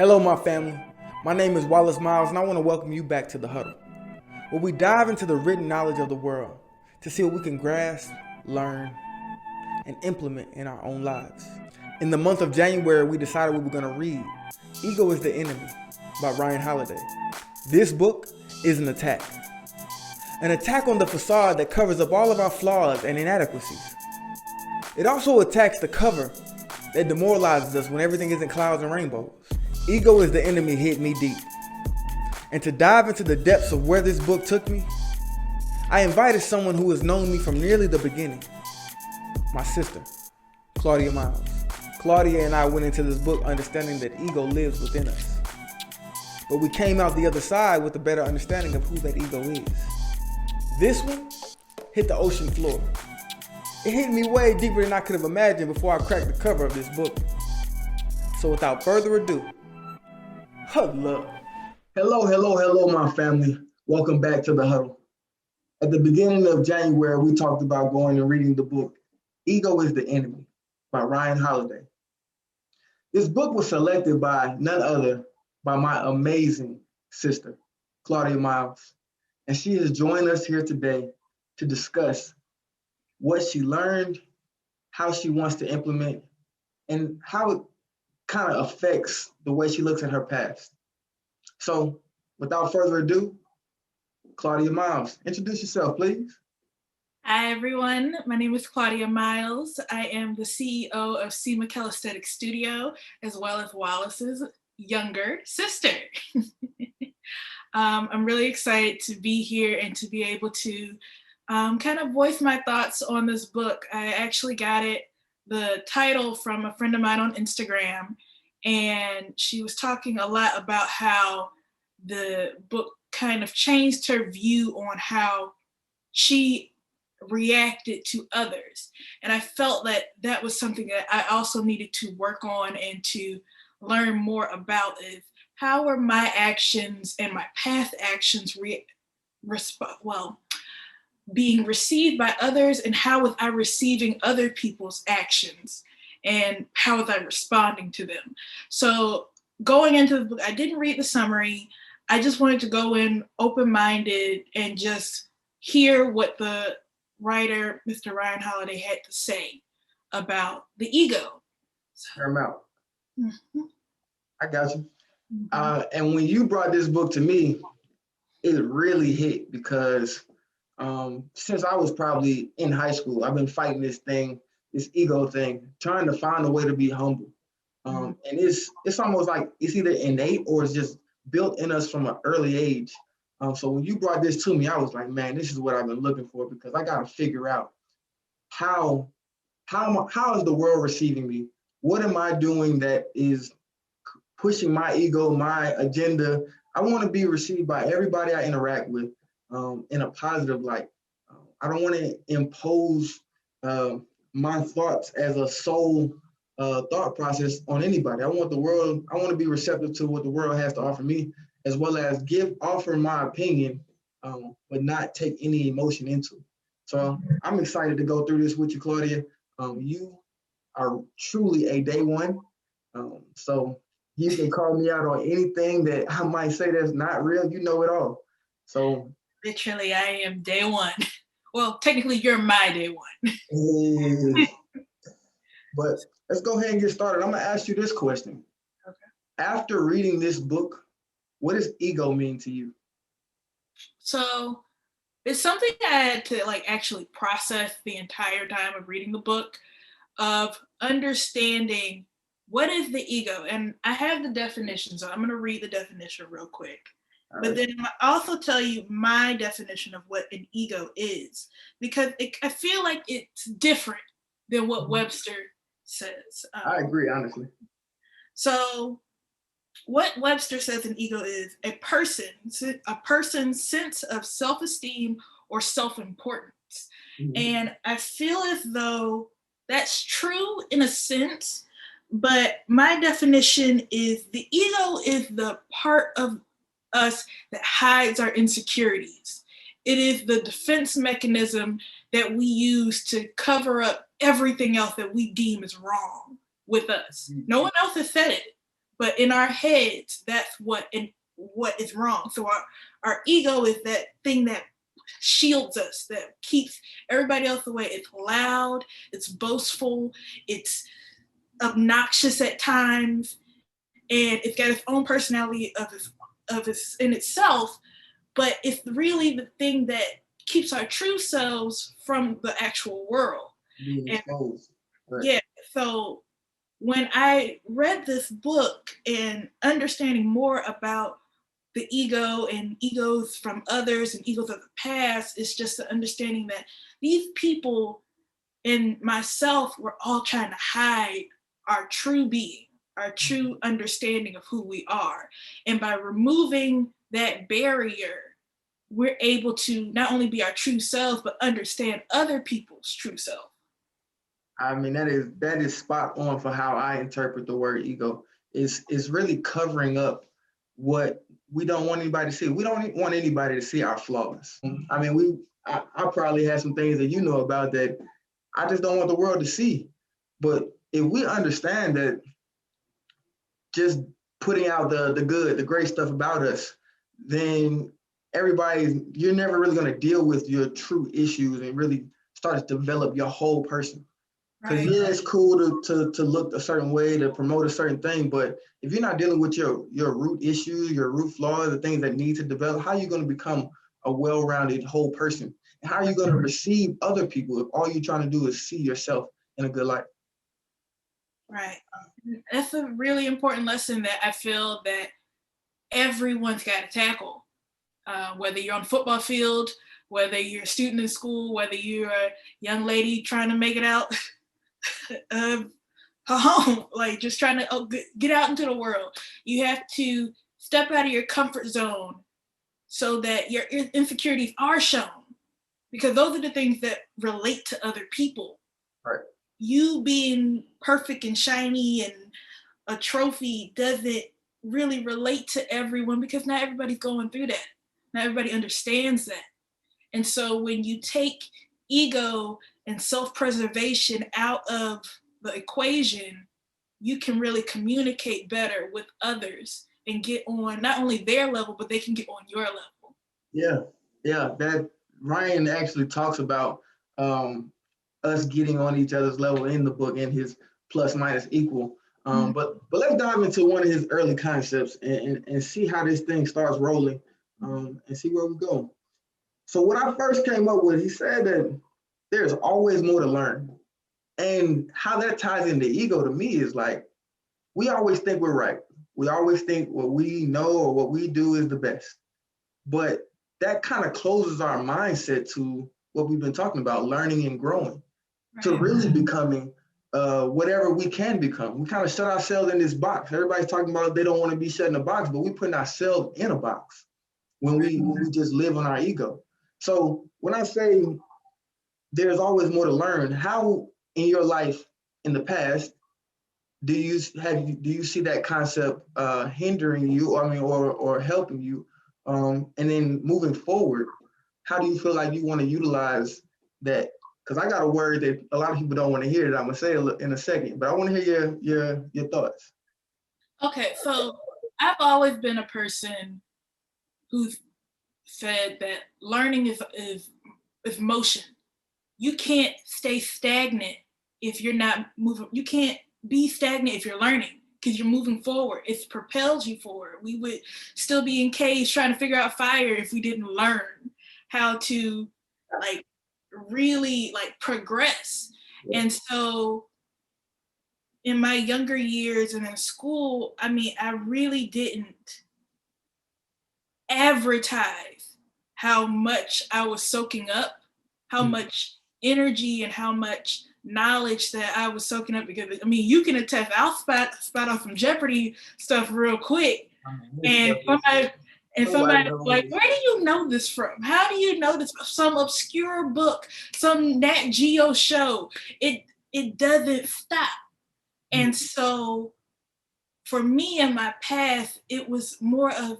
Hello, my family. My name is Wallace Miles, and I want to welcome you back to the Huddle, where we dive into the written knowledge of the world to see what we can grasp, learn, and implement in our own lives. In the month of January, we decided we were going to read Ego is the Enemy by Ryan Holiday. This book is an attack on the facade that covers up all of our flaws and inadequacies. It also attacks the cover that demoralizes us when everything isn't clouds and rainbows. Ego is the Enemy hit me deep. And to dive into the depths of where this book took me, I invited someone who has known me from nearly the beginning, my sister, Claudia Miles. Claudia and I went into this book understanding that ego lives within us. But we came out the other side with a better understanding of who that ego is. This one hit the ocean floor. It hit me way deeper than I could have imagined before I cracked the cover of this book. So without further ado, huddle up. Hello, my family. Welcome back to the Huddle. At the beginning of January, we talked about going and reading the book, Ego is the Enemy by Ryan Holiday. This book was selected by none other by my amazing sister, Claudia Miles. And she has joined us here today to discuss what she learned, how she wants to implement, and how it kind of affects the way she looks at her past. So without further ado, Claudia Miles, introduce yourself, please. Hi, everyone. My name is Claudia Miles. I am the CEO of C. McKell Aesthetic Studio, as well as Wallace's younger sister. I'm really excited to be here and to be able to kind of voice my thoughts on this book. I actually got the title from a friend of mine on Instagram, and she was talking a lot about how the book kind of changed her view on how she reacted to others. And I felt that that was something that I also needed to work on and to learn more about is how are my actions and my past actions being received by others, and how was I receiving other people's actions, and how was I responding to them. So going into the book, I didn't read the summary. I just wanted to go in open-minded and just hear what the writer, Mr. Ryan Holiday, had to say about the ego. Hear him out. Mm-hmm. I got you. And when you brought this book to me, it really hit because since I was probably in high school, I've been fighting this ego thing, trying to find a way to be humble. And it's almost like it's either innate or it's just built in us from an early age. So when you brought this to me, I was like, man, this is what I've been looking for, because I got to figure out how is the world receiving me? What am I doing that is pushing my ego, my agenda? I want to be received by everybody I interact with in a positive light. I don't want to impose my thoughts as a sole thought process on anybody. I want to be receptive to what the world has to offer me, as well as offer my opinion, but not take any emotion into it. So I'm excited to go through this with you, Claudia. You are truly a day one. So you can call me out on anything that I might say that's not real. You know it all. So literally, I am day one. Well, technically, you're my day one. But let's go ahead and get started. I'm going to ask you this question. Okay. After reading this book, what does ego mean to you? So it's something I had to actually process the entire time of reading the book, of understanding what is the ego. And I have the definition, so I'm going to read the definition real quick. But then I'll also tell you my definition of what an ego is, because I feel like it's different than what Webster says. I agree, honestly. So what Webster says an ego is a person's sense of self-esteem or self-importance. Mm-hmm. And I feel as though that's true in a sense, but my definition is the ego is the part of us that hides our insecurities. It is the defense mechanism that we use to cover up everything else that we deem is wrong with us. No one else has said it, But in our heads, that's what is wrong. So our ego is that thing that shields us, that keeps everybody else away. It's loud, it's boastful, it's obnoxious at times, and it's got its own personality of its in itself, but it's really the thing that keeps our true selves from the actual world. Being And exposed. Right. yeah, so when I read this book and understanding more about the ego and egos from others and egos of the past, it's just the understanding that these people and myself were all trying to hide our true being, our true understanding of who we are. And by removing that barrier, we're able to not only be our true selves, but understand other people's true self. I mean, that is spot on for how I interpret the word ego. Is really covering up what we don't want anybody to see. We don't want anybody to see our flaws. I mean, I probably have some things that you know about that I just don't want the world to see. But if we understand that just putting out the good, the great stuff about us, then you're never really going to deal with your true issues and really start to develop your whole person. Because Right. yeah, it's cool to look a certain way, to promote a certain thing, but if you're not dealing with your root issues, your root flaws, the things that need to develop, how are you going to become a well-rounded whole person? And how are you going to receive other people if all you're trying to do is see yourself in a good light? Right. That's a really important lesson that I feel that everyone's got to tackle. Whether you're on the football field, whether you're a student in school, whether you're a young lady trying to make it out home, like just trying to get out into the world. You have to step out of your comfort zone so that your insecurities are shown, because those are the things that relate to other people. Right. You being perfect and shiny and a trophy doesn't really relate to everyone, because not everybody's going through that. Not everybody understands that. And so when you take ego and self-preservation out of the equation, you can really communicate better with others and get on not only their level, but they can get on your level. Yeah. That Ryan actually talks about us getting on each other's level in the book, in his plus minus equal. But let's dive into one of his early concepts and see how this thing starts rolling, and see where we go. So what I first came up with, he said that there's always more to learn. And how that ties into ego to me is like, we always think we're right. We always think what we know or what we do is the best. But that kind of closes our mindset to what we've been talking about, learning and growing, to really becoming whatever we can become. We kind of shut ourselves in this box. Everybody's talking about they don't want to be shut in a box, but we're putting ourselves in a box when we just live on our ego. So when I say there's always more to learn, how in your life in the past do you see that concept hindering you, or helping you, and then moving forward, how do you feel like you want to utilize that? Because I got a word that a lot of people don't want to hear that I'm gonna say in a second, but I want to hear your thoughts. Okay, so I've always been a person who's said that learning is motion. You can't stay stagnant if you're not moving. You can't be stagnant if you're learning, because you're moving forward. It propels you forward. We would still be in caves trying to figure out fire if we didn't learn how to really progress. And so in my younger years and in school, I mean, I really didn't advertise how much I was soaking up, how much energy and how much knowledge that I was soaking up. Because I mean, you can attest, I'll spot off some Jeopardy stuff real quick, and somebody like, where do you know this from? How do you know this? Some obscure book, some Nat Geo show. It doesn't stop. And so for me in my path, it was more of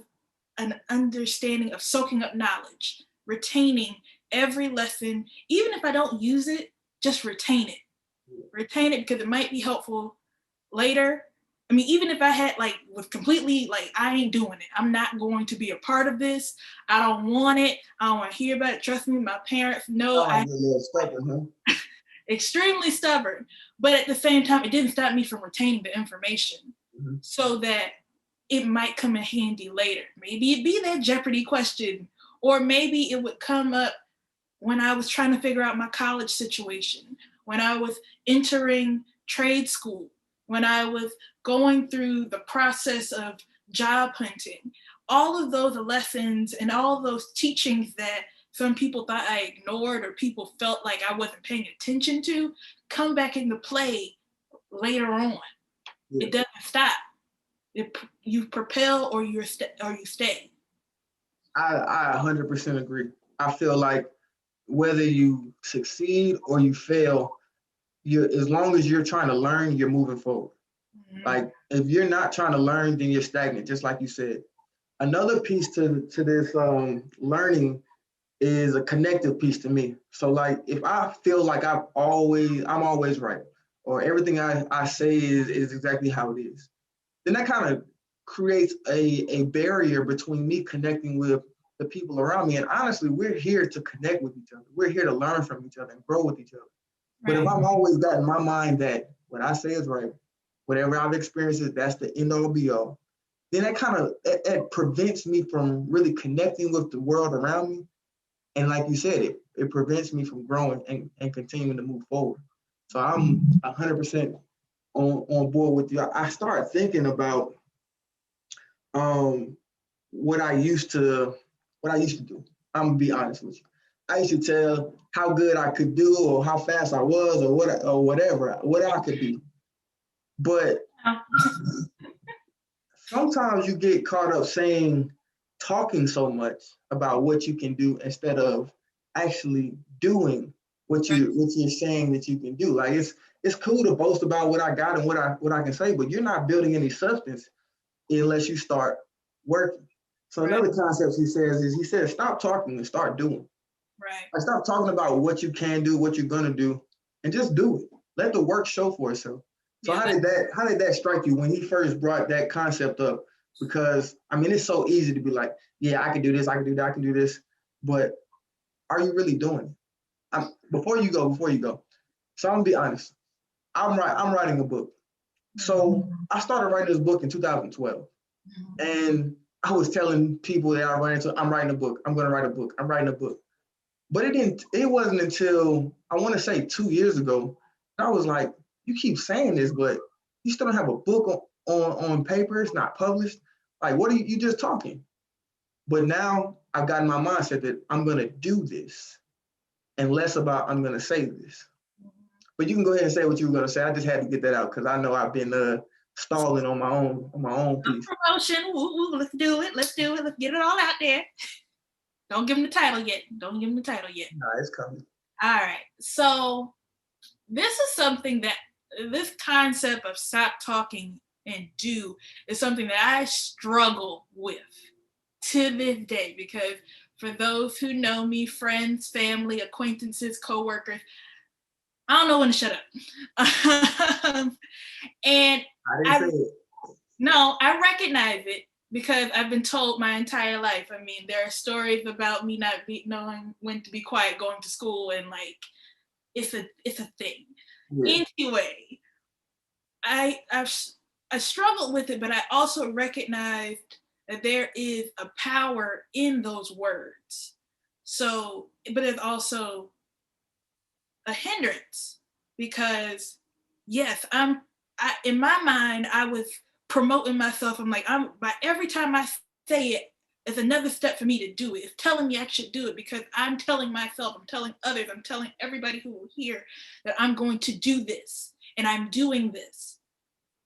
an understanding of soaking up knowledge, retaining every lesson, even if I don't use it, just retain it. Retain it because it might be helpful later. I mean, even if I had like was completely like, I ain't doing it. I'm not going to be a part of this. I don't want it. I don't want to hear about it. Trust me, my parents know Oh, I you're a little stubborn, huh? extremely stubborn. But at the same time, it didn't stop me from retaining the information Mhm. so that it might come in handy later. Maybe it'd be that Jeopardy question, or maybe it would come up when I was trying to figure out my college situation, when I was entering trade school, when I was going through the process of job hunting. All of those lessons and all of those teachings that some people thought I ignored or people felt like I wasn't paying attention to come back into play later on. Yeah. It doesn't stop. You propel or you stay. I 100% agree. I feel like whether you succeed or you fail, you as long as you're trying to learn, you're moving forward. Mm-hmm. Like if you're not trying to learn, then you're stagnant, just like you said. Another piece to this learning is a connective piece to me. So like if I feel like I'm always right, or everything I say is exactly how it is, then that kind of creates a barrier between me connecting with the people around me. And honestly, we're here to connect with each other. We're here to learn from each other and grow with each other. But if Right. I'm always got in my mind that what I say is right, whatever I've experienced is that's the end all be all, then that kind of it prevents me from really connecting with the world around me. And like you said, it prevents me from growing and continuing to move forward. So I'm 100% on board with you. I start thinking about um, what I used to do. I'm gonna be honest with you. I used to tell how good I could do or how fast I was or what I could be. But sometimes you get caught up talking so much about what you can do instead of actually doing what you're saying that you can do. Like it's cool to boast about what I got and what I can say, but you're not building any substance unless you start working. So Right. another concept he says stop talking and start doing. Right. Like stop talking about what you can do, what you're gonna do, and just do it. Let the work show for itself. So Yeah, how did that strike you when he first brought that concept up? Because I mean it's so easy to be like, yeah, I can do this, I can do that, I can do this, but are you really doing it? Before you go, so I'm gonna be honest. I'm writing a book. So I started writing this book in 2012. And I was telling people that I'm writing a book. I'm gonna write a book. I'm writing a book. But it wasn't until I want to say 2 years ago, I was like, you keep saying this, but you still don't have a book on paper, it's not published. Like, what are you just talking? But now I've gotten my mindset that I'm gonna do this and less about I'm gonna say this. But you can go ahead and say what you were gonna say. I just had to get that out because I know I've been stalling on my own piece. promotion. Woo, woo, let's do it. Let's do it. Let's get it all out there. Don't give him the title yet. Don't give him the title yet. Nah, it's coming. All right. So this is something that this concept of stop talking and do is something that I struggle with to this day because for those who know me, friends, family, acquaintances, coworkers, I don't know when to shut up. And I didn't say it. no, I recognize it because I've been told my entire life. I mean, there are stories about me not knowing when to be quiet going to school, and like it's a thing. Yeah. Anyway, I struggled with it, but I also recognized that there is a power in those words. So, but it's also a hindrance because yes, in my mind I was promoting myself. I'm like by every time I say it, it's another step for me to do it. It's telling me I should do it because I'm telling myself, I'm telling others, I'm telling everybody who will hear that I'm going to do this and I'm doing this.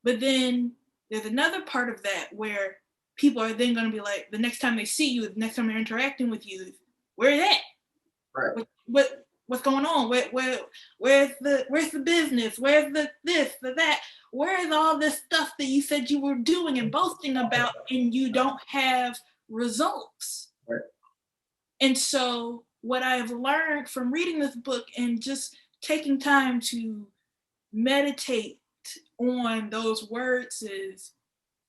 But then there's another part of that where people are then going to be like, the next time they see you, the next time they're interacting with you, where is that? Right. What's going on? Where's the business? Where's the this, the that? Where is all this stuff that you said you were doing and boasting about and you don't have results? Right. And so what I've learned from reading this book and just taking time to meditate, on those words is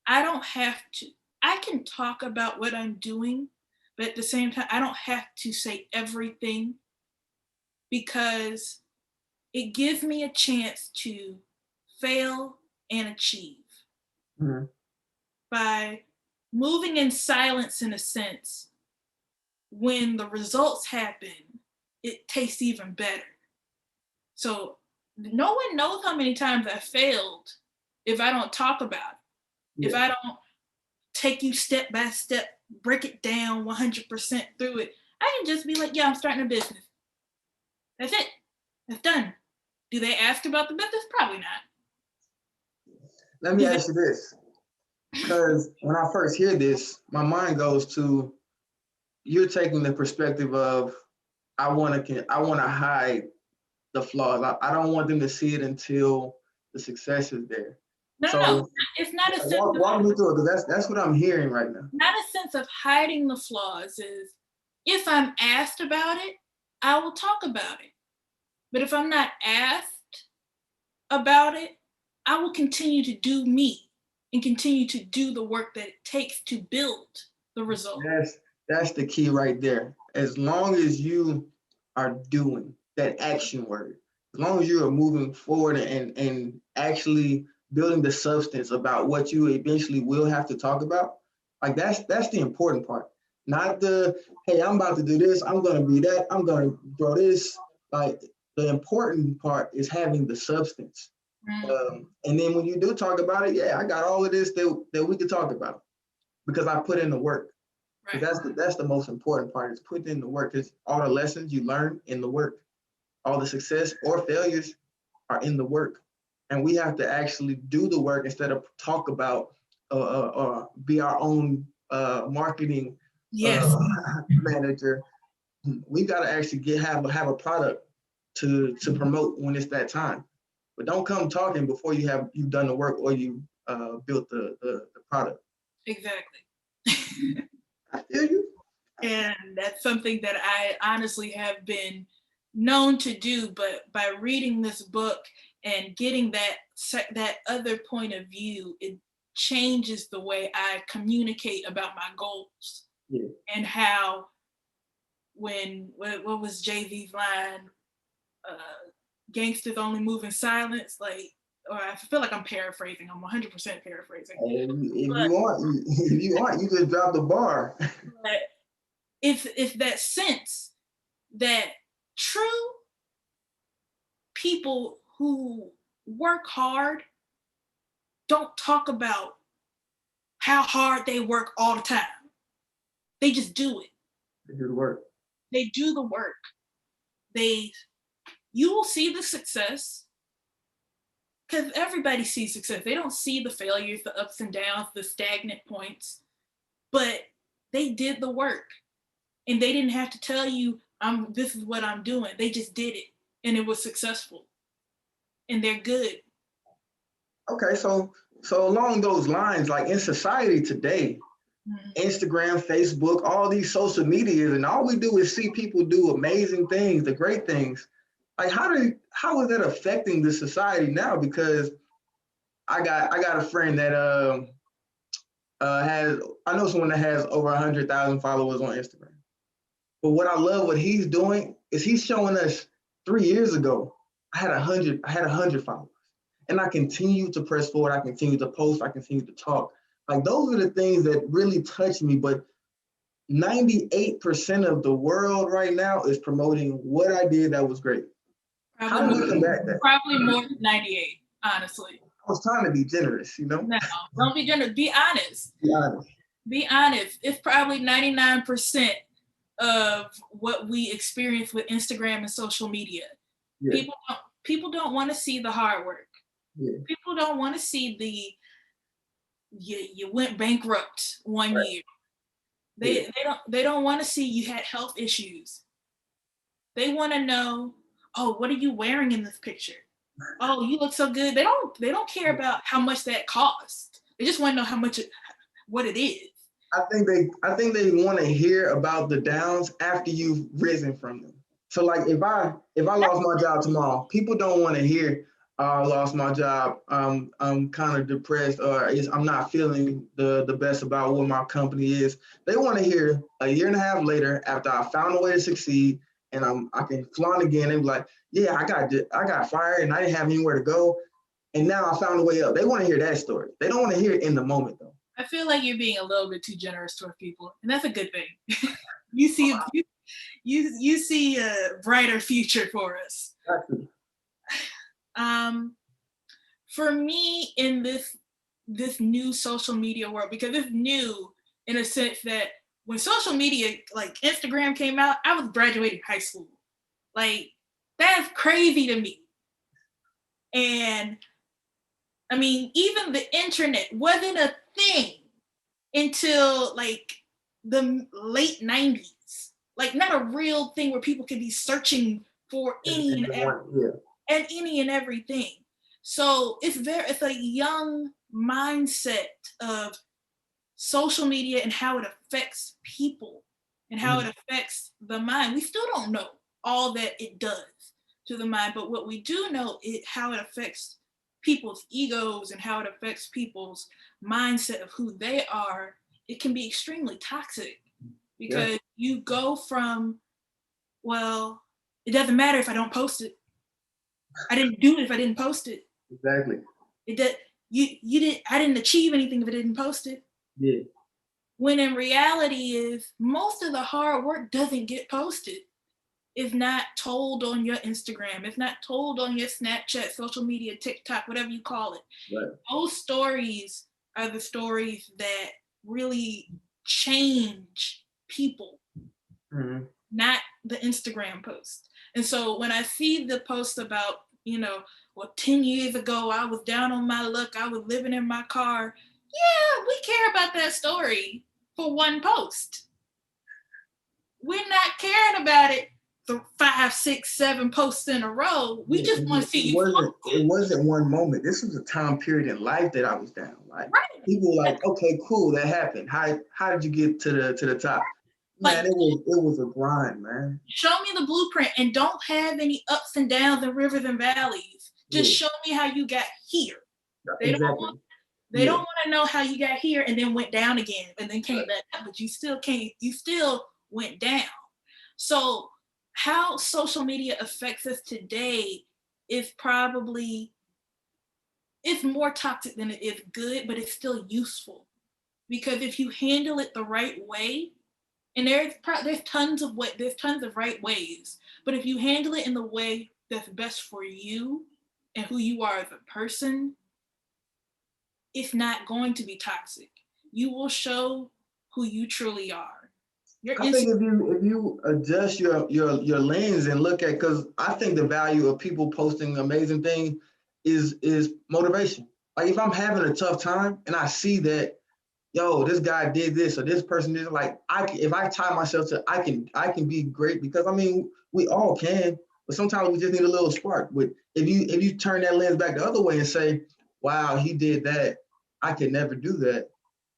I don't have to, I can talk about what I'm doing, but at the same time, I don't have to say everything because it gives me a chance to fail and achieve. Mm-hmm. By moving in silence, in a sense, when the results happen, it tastes even better. So no one knows how many times I failed if I don't talk about it. Yeah. If I don't take you step by step, break it down 100% through it, I can just be like, yeah, I'm starting a business. That's it. That's done. Do they ask about the business? Probably not. Let me ask you this, because when I first hear this, my mind goes to you're taking the perspective of I want to hide the flaws. I don't want them to see it until the success is there. No. It's not a sense walk me through it, because that's what I'm hearing right now. Not a sense of hiding the flaws. Is if I'm asked about it, I will talk about it. But if I'm not asked about it, I will continue to do me and continue to do the work that it takes to build the result. That's the key right there. As long as you are doing that action word, as long as you are moving forward and actually building the substance about what you eventually will have to talk about, like that's the important part. Not the, hey, I'm about to do this, I'm gonna be that, I'm gonna grow this. Like the important part is having the substance. And then when you do talk about it, yeah, I got all of this that we could talk about because I put in the work. Right. That's the most important part, is putting in the work. Because all the lessons you learn in the work, all the success or failures are in the work. And we have to actually do the work instead of talk about be our own marketing manager. We got to actually have a product to promote when it's that time. But don't come talking before you've done the work or you built the product. Exactly. I feel you. And that's something that I honestly have been known to do, but by reading this book and getting that other point of view, it changes the way I communicate about my goals. Yeah. And how what was Jay-Z's line? Gangsters only move in silence, like, or I feel like I'm paraphrasing. I'm 100% paraphrasing. If you want, you just drop the bar. But it's that sense that true people who work hard don't talk about how hard they work all the time. They just do it. They do the work. They do the work. You will see the success, because everybody sees success. They don't see the failures, the ups and downs, the stagnant points, but they did the work, and they didn't have to tell you, this is what I'm doing. They just did it, and it was successful, and they're good. Okay, so along those lines, like in society today, Instagram, Facebook, all these social medias, and all we do is see people do amazing things, the great things. Like how is that affecting the society now? Because I got a friend that I know someone that has over 100,000 followers on Instagram. But what I love what he's doing is he's showing us 3 years ago, I had 100 followers. And I continue to press forward, I continue to post, I continue to talk. Like those are the things that really touch me. But 98% of the world right now is promoting what I did that was great. How do we combat that? Probably more than 98, honestly. I was trying to be generous, you know? No, don't be generous. Be honest. Be honest. Be honest. It's probably 99% of what we experience with Instagram and social media. Yeah. People don't want to see the hard work. Yeah. People don't want to see you went bankrupt one year. They don't want to see you had health issues. They want to know, oh, what are you wearing in this picture? Oh, you look so good. They don't care about how much that cost. They just want to know what it is. I think they want to hear about the downs after you've risen from them. So like if I lost my job tomorrow, people don't want to hear, I lost my job. I'm kind of depressed, or I'm not feeling the best about what my company is. They want to hear a year and a half later, after I found a way to succeed, and I can flaunt again. They be like, "Yeah, I got fired, and I didn't have anywhere to go, and now I found a way up." They want to hear that story. They don't want to hear it in the moment, though. I feel like you're being a little bit too generous toward people, and that's a good thing. you see, you see a brighter future for us. Exactly. For me, in this new social media world, because it's new in a sense that when social media like Instagram came out, I was graduating high school. Like, that's crazy to me. And I mean, even the internet wasn't a thing until like the late 90s. Like, not a real thing where people could be searching for any and everything. So it's a young mindset of social media and how it affects people and how it affects the mind. We still don't know all that it does to the mind, but what we do know is how it affects people's egos and how it affects people's mindset of who they are. It can be extremely toxic because you go from, well, it doesn't matter if I don't post it. I didn't do it if I didn't post it. Exactly. I didn't achieve anything if I didn't post it. Yeah. When in reality is most of the hard work doesn't get posted. It's not told on your Instagram. It's not told on your Snapchat, social media, TikTok, whatever you call it. Right. Those stories are the stories that really change people, not the Instagram post. And so when I see the post about, 10 years ago, I was down on my luck, I was living in my car. Yeah, we care about that story for one post. We're not caring about it for 5, 6, 7 posts in a row. We just want to see you. It wasn't one moment. This was a time period in life that I was down. Like, right. People were like, okay, cool, that happened. How did you get to the top? Man, it was a grind, man. Show me the blueprint and don't have any ups and downs and rivers and valleys. Just show me how you got here. They don't want to know how you got here and then went down again and then came back up, but you still went down. So how social media affects us today is probably, it's more toxic than it is good, but it's still useful. Because if you handle it the right way, and there's tons of right ways, but if you handle it in the way that's best for you and who you are as a person, it's not going to be toxic. You will show who you truly are. I think if you adjust your lens and look at, because I think the value of people posting amazing things is motivation. Like, if I'm having a tough time and I see that, yo, this guy did this or this person did, like, if I tie myself to, I can be great, because I mean, we all can, but sometimes we just need a little spark. But if you turn that lens back the other way and say, wow, he did that, I could never do that,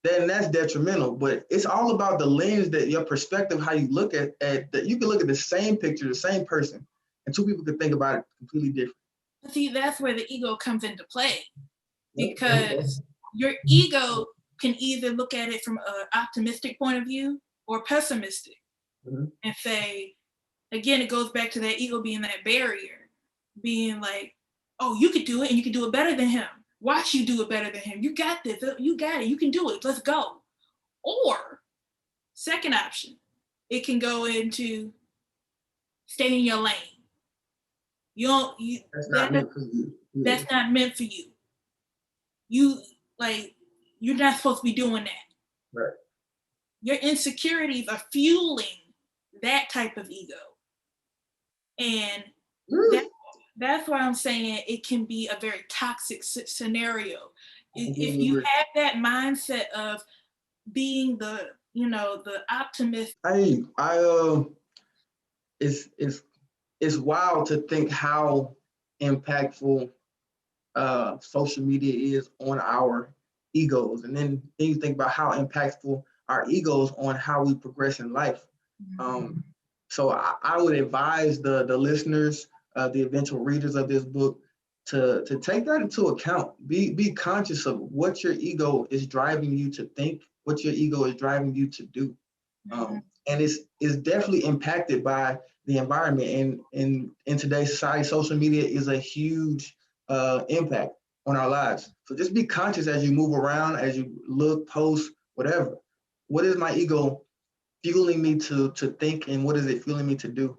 then that's detrimental. But it's all about the lens, that your perspective, how you look at that. You can look at the same picture, the same person, and two people can think about it completely different. See, that's where the ego comes into play, because your ego can either look at it from an optimistic point of view or pessimistic, and say, again, it goes back to that ego being that barrier, being like, oh, you could do it and you can do it better than him. Watch you do it better than him. You got this. You got it. You can do it. Let's go. Or second option, it can go into stay in your lane. That's not meant for you. That's not meant for you. You're not supposed to be doing that. Right. Your insecurities are fueling that type of ego. And that's why I'm saying it can be a very toxic scenario. If you have that mindset of being the optimist. It's wild to think how impactful social media is on our egos, and then you think about how impactful our egos on how we progress in life. So I would advise the listeners, the eventual readers of this book, to take that into account. Be conscious of what your ego is driving you to think, what your ego is driving you to do. And it's definitely impacted by the environment. And in today's society, social media is a huge impact on our lives. So just be conscious as you move around, as you look, post, whatever. What is my ego fueling me to think, and what is it fueling me to do?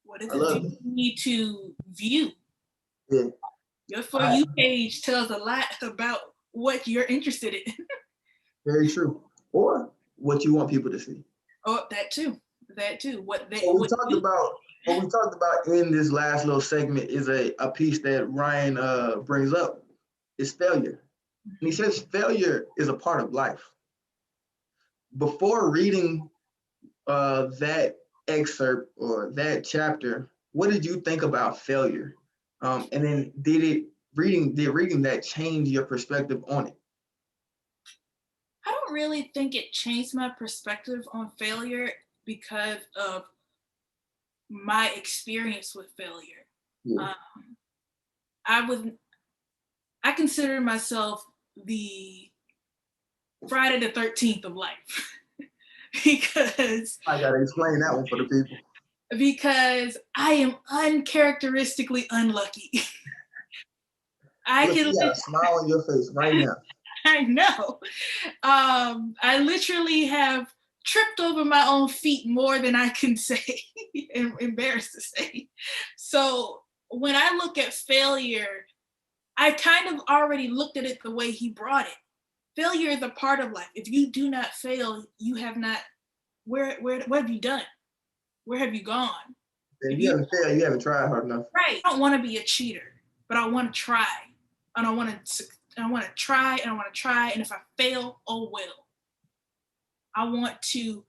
What is I it love you need to view? it. Your For You page tells a lot about what you're interested in. Very true. Or what you want people to see. Oh, that too. That too. What What we talked about in this last little segment is a piece that Ryan brings up, is failure. And he says failure is a part of life. Before reading that excerpt or that chapter, what did you think about failure? And then did reading that change your perspective on it? I don't really think it changed my perspective on failure because of my experience with failure. Yeah. I consider myself the Friday the 13th of life because I gotta explain that one for the people. I am uncharacteristically unlucky. Look, you got a smile on your face right now. I know. I literally have tripped over my own feet more than I can say. I'm embarrassed to say. So when I look at failure, I kind of already looked at it the way he brought it. Failure is a part of life. If you do not fail, you have not. Where what have you done? Where have you gone? If you haven't failed, you haven't tried hard enough. Right. I don't want to be a cheater, but I want to try. And I want to try, and I want to try. And if I fail, oh well. I want to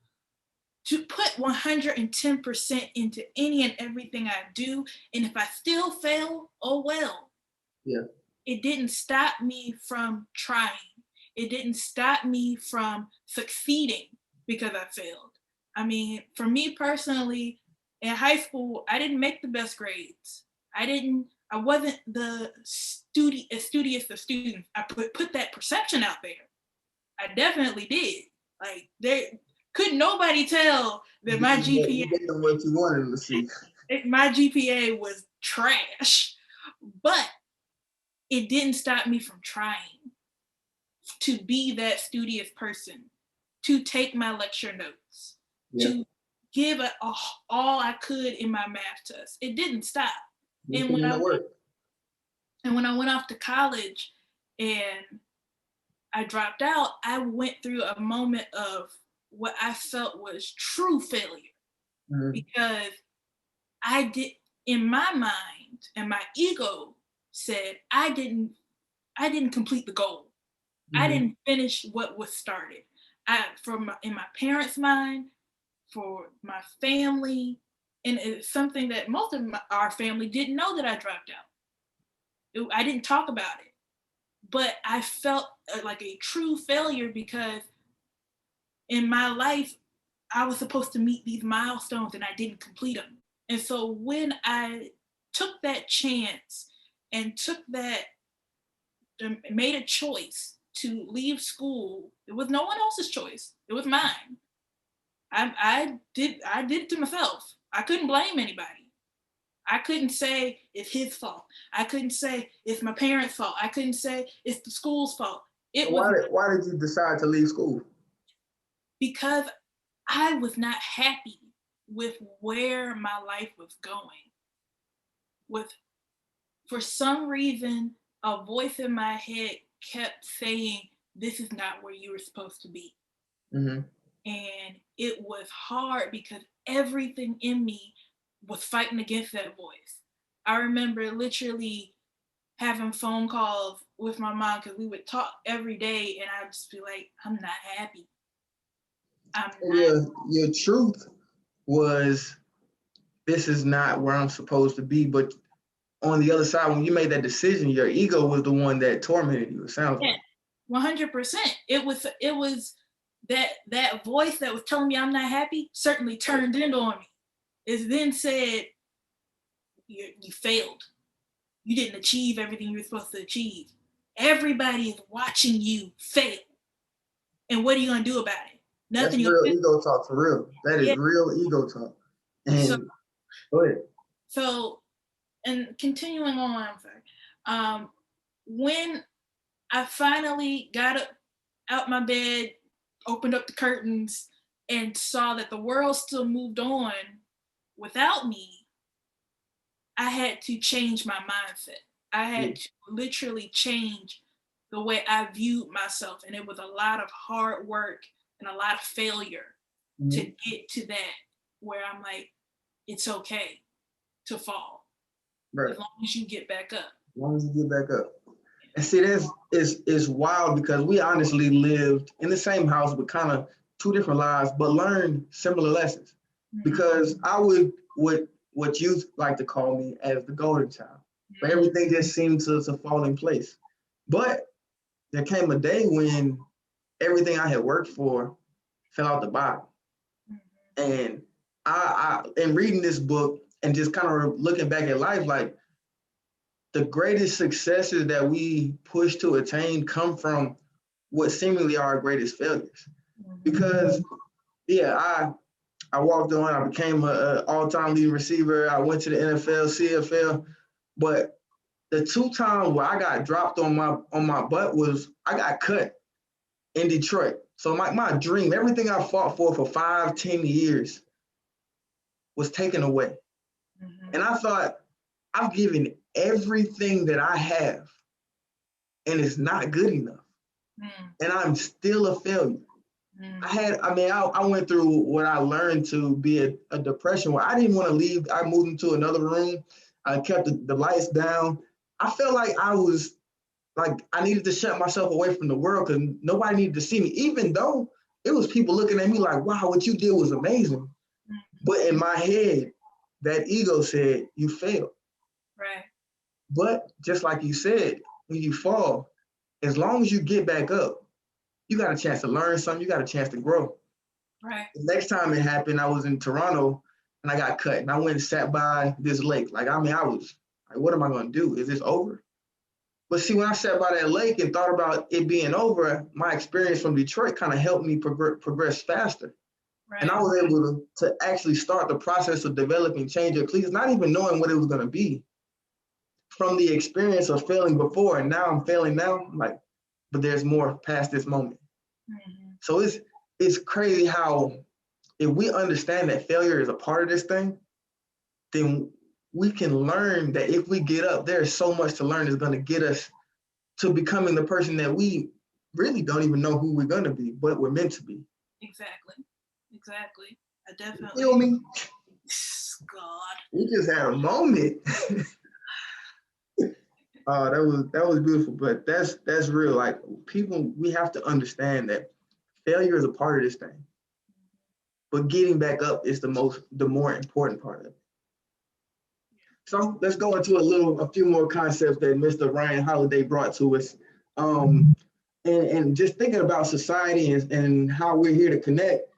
put 110% into any and everything I do. And if I still fail, oh well. Yeah. It didn't stop me from trying. It didn't stop me from succeeding because I failed. I mean, for me personally, in high school, I didn't make the best grades. I wasn't the studious of students. I put that perception out there. I definitely did. Like, couldn't nobody tell that my GPA. What you wanted to see. My GPA was trash, but it didn't stop me from trying to be that studious person, to take my lecture notes, to give all I could in my math test. It didn't stop. And when I went off to college and I dropped out, I went through a moment of what I felt was true failure. Mm-hmm. Because I did, in my mind, and my ego said I didn't complete the goal. Mm-hmm. I didn't finish what was started. In my parents' mind, for my family, and it's something that most of our family didn't know that I dropped out. I didn't talk about it, but I felt like a true failure because in my life, I was supposed to meet these milestones and I didn't complete them. And so when I took that chance and made a choice to leave school, it was no one else's choice. It was mine. I did it to myself. I couldn't blame anybody. I couldn't say it's his fault. I couldn't say it's my parents' fault. I couldn't say it's the school's fault. Why did you decide to leave school? Because I was not happy with where my life was going. For some reason, a voice in my head kept saying, this is not where you were supposed to be. Mm-hmm. And it was hard because everything in me was fighting against that voice. I remember literally having phone calls with my mom because we would talk every day and I'd just be like, I'm not happy. Your truth was, this is not where I'm supposed to be. But on the other side, when you made that decision, your ego was the one that tormented you. It sounds like 100%. It was that voice that was telling me I'm not happy certainly turned in on me. It then said, you failed. you didn't achieve everything you were supposed to achieve. Everybody is watching you fail. And what are you going to do about it? That's Nothing. real ego talk for real. That is Yeah. real ego talk. So, And go ahead. so, and continuing on, I'm sorry. When I finally got up out my bed, opened up the curtains, and saw that the world still moved on without me, I had to change my mindset. I had to literally change the way I viewed myself. And it was a lot of hard work and a lot of failure to get to that where I'm like, it's okay to fall. Right. As long as you get back up. As long as you get back up. And see, this is wild because we honestly lived in the same house with kind of two different lives, but learned similar lessons. Because I would what you like to call me as the golden child, but everything just seemed to fall in place. But there came a day when everything I had worked for fell out the bottom. And I in reading this book and just kind of looking back at life, like the greatest successes that we push to attain come from what seemingly are our greatest failures. Because I walked on, I became an all-time leading receiver. I went to the NFL, CFL, but the two times where I got dropped on my butt was I got cut in Detroit. So my dream, everything I fought for 5-10 years was taken away. And I thought, I've given everything that I have and it's not good enough. And I'm still a failure. I went through what I learned to be a depression where I didn't want to leave. I moved into another room. I kept the lights down. I felt like I needed to shut myself away from the world because nobody needed to see me, even though it was people looking at me like, wow, what you did was amazing. But in my head, that ego said, you failed. Right. But just like you said, when you fall, as long as you get back up, you got a chance to learn something. You got a chance to grow. Right. The next time it happened, I was in Toronto and I got cut. And I went and sat by this lake. I was like, what am I going to do? Is this over? But see, when I sat by that lake and thought about it being over, my experience from Detroit kind of helped me progress faster. Right. And I was able to actually start the process of developing change at Cleats, not even knowing what it was going to be. From the experience of failing before, and now I'm failing now, I'm like, but there's more past this moment. So it's crazy how if we understand that failure is a part of this thing, then we can learn that if we get up, there's so much to learn that's going to get us to becoming the person that we really don't even know who we're going to be, but we're meant to be. Exactly. I definitely. You feel me? God. We just had a moment. That was beautiful, but that's real. Like people, we have to understand that failure is a part of this thing, but getting back up is the more important part of it. So let's go into a few more concepts that Mr. Ryan Holiday brought to us, and just thinking about society and how we're here to connect.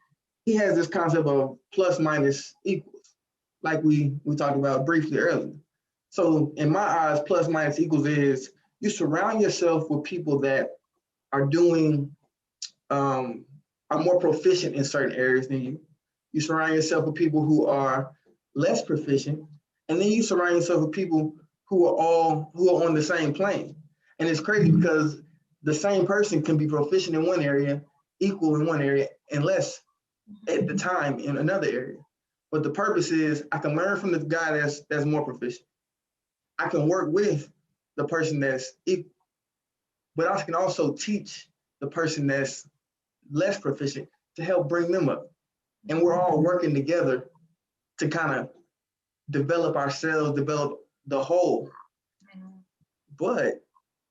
He has this concept of plus minus equals, like we talked about briefly earlier. So in my eyes, plus minus equals is you surround yourself with people that are doing, are more proficient in certain areas than you. You surround yourself with people who are less proficient, and then you surround yourself with people who are on the same plane. And it's crazy because the same person can be proficient in one area, equal in one area, and less at the time in another area. But the purpose is I can learn from the guy that's more proficient. I can work with the person that's equal, but I can also teach the person that's less proficient to help bring them up. And we're all working together to kind of develop ourselves, develop the whole. But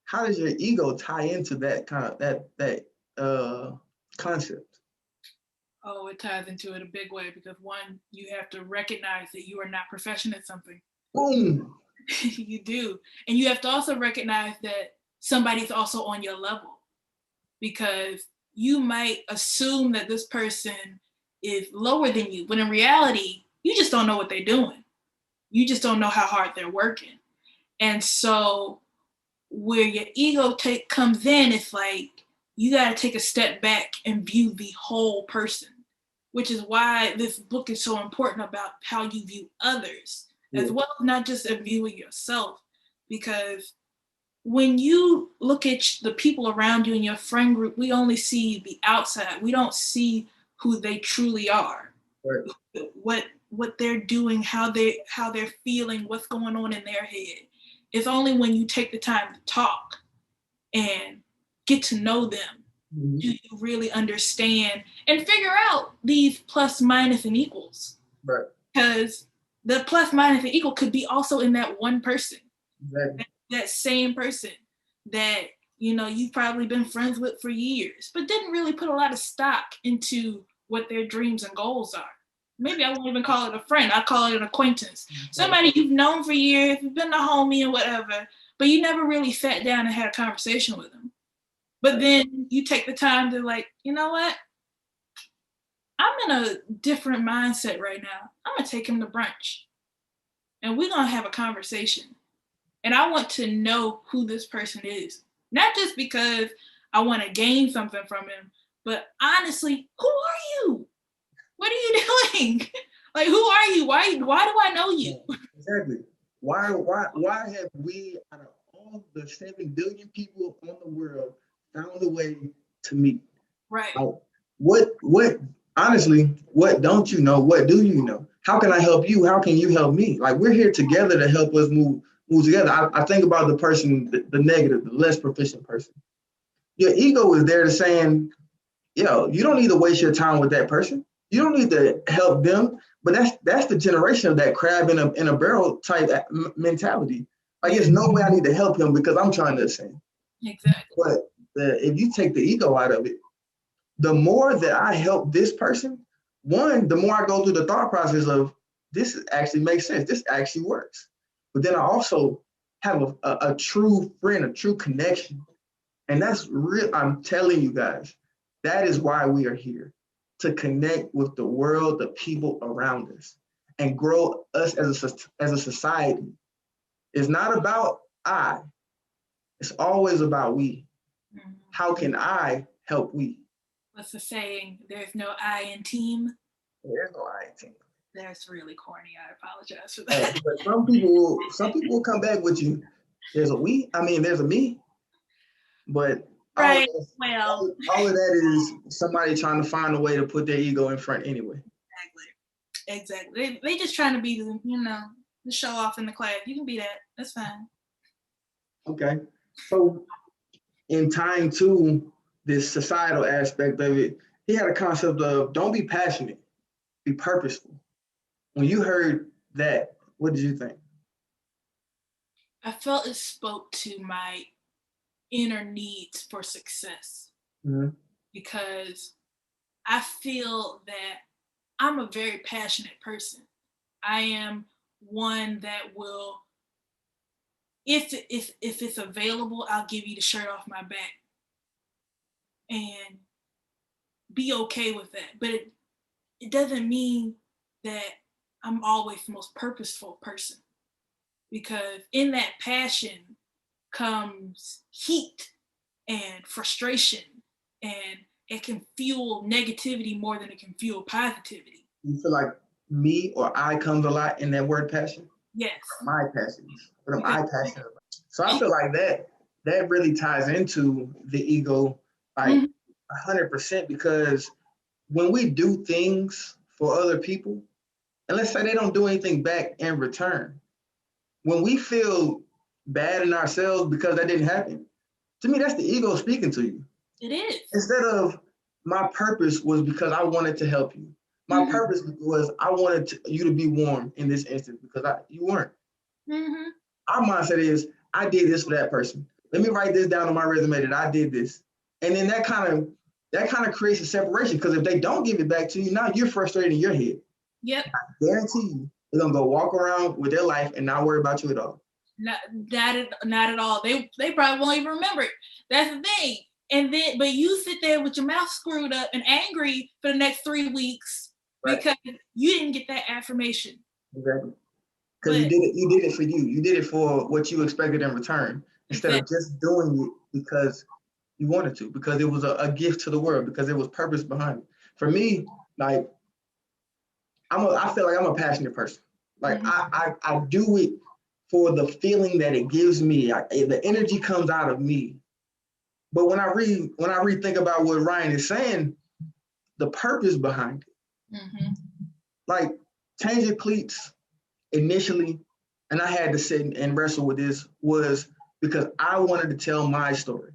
how does your ego tie into that kind of that concept? Oh, it ties into it a big way because one, you have to recognize that you are not proficient at something. Boom. You do. And you have to also recognize that somebody's also on your level because you might assume that this person is lower than you, but in reality, you just don't know what they're doing. You just don't know how hard they're working. And so where your ego comes in, it's like you got to take a step back and view the whole person, which is why this book is so important about how you view others, as well as not just viewing yourself. Because when you look at the people around you in your friend group, we only see the outside. We don't see who they truly are, what they're doing, how they're feeling, what's going on in their head. It's only when you take the time to talk and get to know them do you really understand and figure out these plus, minus, and equals. Right. Because the plus, minus, and equal could be also in that one person. Exactly. That same person that you've probably been friends with for years, but didn't really put a lot of stock into what their dreams and goals are. Maybe I won't even call it a friend. I call it an acquaintance. Somebody you've known for years, you've been a homie and whatever, but you never really sat down and had a conversation with them. But then you take the time to like, you know what? I'm in a different mindset right now. I'm gonna take him to brunch and we're gonna have a conversation. And I want to know who this person is. Not just because I want to gain something from him, but honestly, who are you? What are you doing? Like, who are you? Why do I know you? Exactly. Why have we, out of all the 7 billion people on the world, found a way to meet? Right. Like, what honestly, what don't you know? What do you know? How can I help you? How can you help me? Like, we're here together to help us move together. I think about the person, the negative, the less proficient person. Your ego is there to saying, yo, you don't need to waste your time with that person. You don't need to help them. But that's the generation of that crab in a barrel type mentality. Like, there's no way I need to help him because I'm trying to ascend. Exactly. But if you take the ego out of it, the more that I help this person, one, the more I go through the thought process of this actually makes sense. This actually works. But then I also have a true friend, a true connection. And that's real. I'm telling you guys, that is why we are here, to connect with the world, the people around us, and grow us as a society. It's not about I. It's always about we. Mm-hmm. How can I help we? What's the saying? There's no I in team. There's no I in team. That's really corny. I apologize for that. But some people will come back with you. There's a we. I mean, there's a me. But right. All of that is somebody trying to find a way to put their ego in front anyway. Exactly. They just trying to be the show off in the class. You can be that. That's fine. Okay. So in tying to this societal aspect of it, he had a concept of don't be passionate, be purposeful. When you heard that, what did you think? I felt it spoke to my inner needs for success. Mm-hmm. Because I feel that I'm a very passionate person. I am one that will, if it's available, I'll give you the shirt off my back and be okay with that. But it doesn't mean that I'm always the most purposeful person, because in that passion comes heat and frustration, and it can fuel negativity more than it can fuel positivity. You feel like me or I comes a lot in that word passion? Yes. My passions. What am I passionate about? So I feel like that really ties into the ego like 100%, because when we do things for other people, and let's say they don't do anything back in return, when we feel bad in ourselves because that didn't happen, to me, that's the ego speaking to you. It is. Instead of my purpose was because I wanted to help you. My purpose was I wanted you to be warm in this instance because you weren't. Mm-hmm. Our mindset is I did this for that person. Let me write this down on my resume that I did this. And then that kind of creates a separation, because if they don't give it back to you, now you're frustrated in your head. Yep. I guarantee you they're gonna go walk around with their life and not worry about you at all. Not at all. They probably won't even remember it. That's the thing. And then, but you sit there with your mouth screwed up and angry for the next 3 weeks, right, because you didn't get that affirmation. Exactly. because you did it for you. You did it for what you expected in return, instead of just doing it because you wanted to, because it was a gift to the world, because there was purpose behind it. For me, like I feel like I'm a passionate person. Like I do it for the feeling that it gives me. The energy comes out of me. But when I rethink about what Ryan is saying, the purpose behind it, like changing cleats initially, and I had to sit and wrestle with this, was because I wanted to tell my story.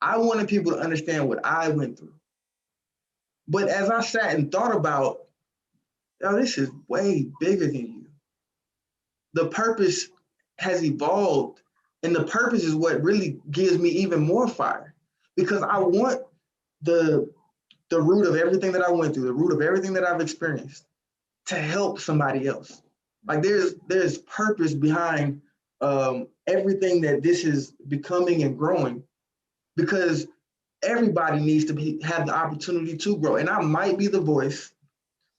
I wanted people to understand what I went through. But as I sat and thought about, this is way bigger than you. The purpose has evolved, and the purpose is what really gives me even more fire, because I want the root of everything that I went through, the root of everything that I've experienced, to help somebody else. Like there's purpose behind everything that this is becoming and growing, because everybody needs to have the opportunity to grow. And I might be the voice.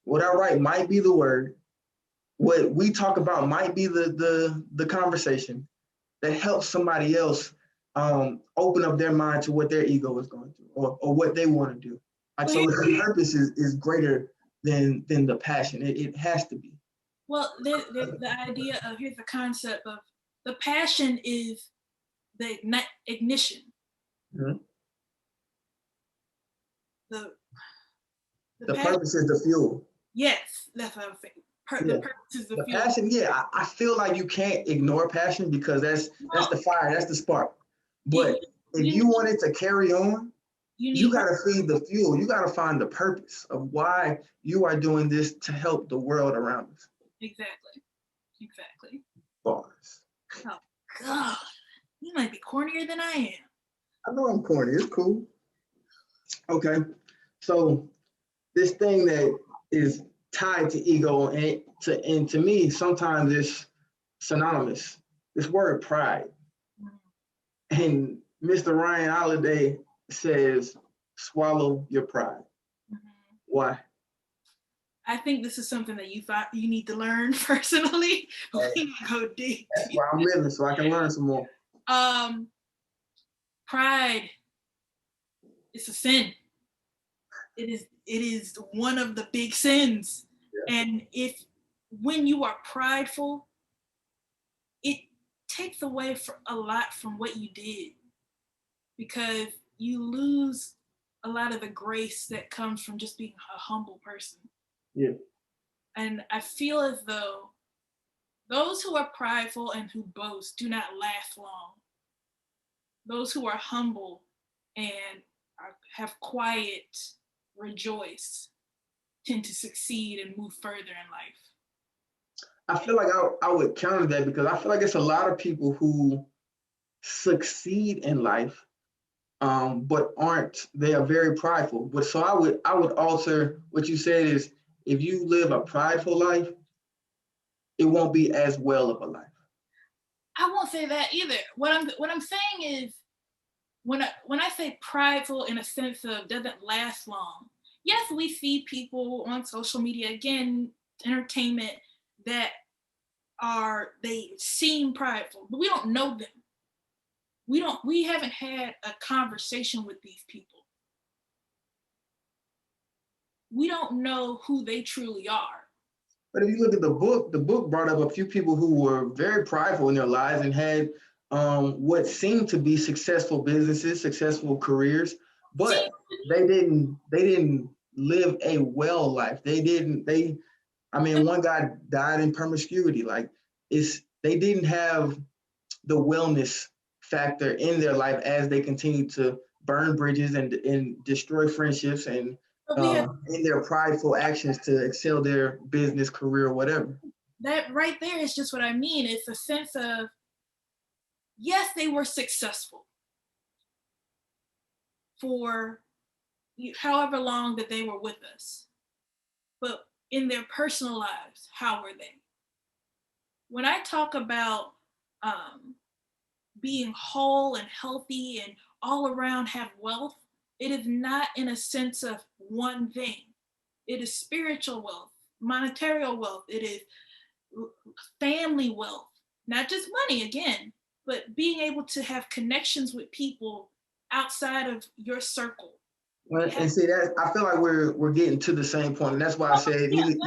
What I write might be the word. What we talk about might be the conversation that helps somebody else open up their mind to what their ego is going through, or what they want to do. Like, so the purpose is greater than the passion. It has to be. Well, the idea of, here's the concept of, the passion is the ignition. Mm-hmm. The purpose is the fuel. Yes, that's what I'm saying. The purpose is the fuel. Passion, yeah. I feel like you can't ignore passion, because that's the fire, that's the spark. But if you want it to carry on, you got to feed the fuel. You got to find the purpose of why you are doing this to help the world around us. Exactly. Bars. Oh God, you might be cornier than I am. I know I'm corny. It's cool. Okay, so this thing that is tied to ego, and to me sometimes it's synonymous. This word pride. And Mr. Ryan Holiday says, swallow your pride. Why? I think this is something that you thought you need to learn personally. We go deep. That's why I'm living, so I can learn some more. Pride is a sin. It is one of the big sins. Yeah. And when you are prideful, it takes away a lot from what you did, because you lose a lot of the grace that comes from just being a humble person. Yeah. And I feel as though those who are prideful and who boast do not last long. Those who are humble and have quiet rejoice tend to succeed and move further in life. I feel like I would counter that, because I feel like it's a lot of people who succeed in life, but they are very prideful. But so I would alter what you said is, if you live a prideful life, it won't be as well of a life. I won't say that either. What I'm saying is, when I say prideful in a sense of doesn't last long, yes, we see people on social media, again, entertainment, that they seem prideful, but we don't know them. We haven't had a conversation with these people. We don't know who they truly are. But if you look at the book brought up a few people who were very prideful in their lives and had what seemed to be successful businesses, successful careers, but they didn't live a well life. One guy died in promiscuity. Like, they didn't have the wellness factor in their life as they continued to burn bridges and destroy friendships and in their prideful actions to excel their business, career, whatever. That right there is just what I mean. It's a sense of, yes, they were successful for however long that they were with us, but in their personal lives, how were they? When I talk about being whole and healthy and all around have wealth, it is not in a sense of one thing. It is spiritual wealth, monetary wealth. It is family wealth, not just money again, but being able to have connections with people outside of your circle. Well, and see that I feel like we're getting to the same point, and that's why I said Yeah, you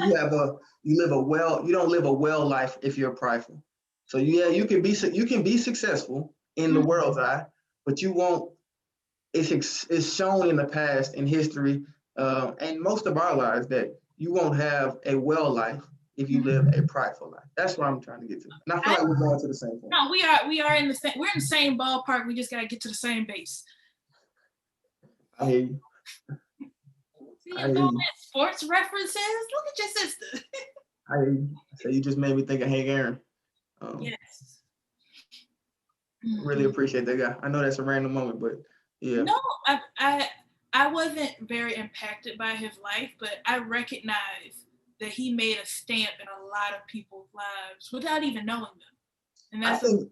don't live a well life if you're prideful. So yeah, you can be successful in the world's eye, but you won't. It's shown in the past, in history, and most of our lives that you won't have a well life if you live a prideful life. That's what I'm trying to get to, and I feel like we're going to the same point. No, we are in the same. We're in the same ballpark. We just gotta get to the same base. I hear you. See, I'm throwing in sports references. Look at your sister. I hear you. So you just made me think of Hank Aaron. Yes. Really appreciate that guy. I know that's a random moment, but yeah. No, I wasn't very impacted by his life, but I recognize that he made a stamp in a lot of people's lives without even knowing them. And I think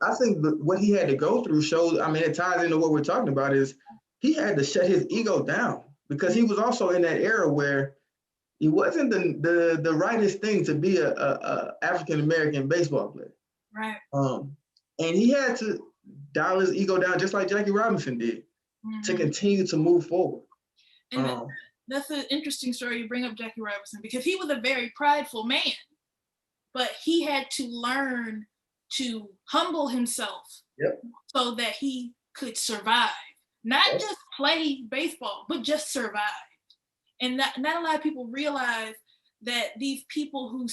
what he had to go through shows. I mean, it ties into what we're talking about. Is he had to shut his ego down because he was also in that era where he wasn't the rightest thing to be a African American baseball player. Right. And he had to dial his ego down just like Jackie Robinson did to continue to move forward. And that's an interesting story. You bring up Jackie Robinson because he was a very prideful man, but he had to learn to humble himself so that he could survive, not just play baseball, but just survive. And not a lot of people realize that these people who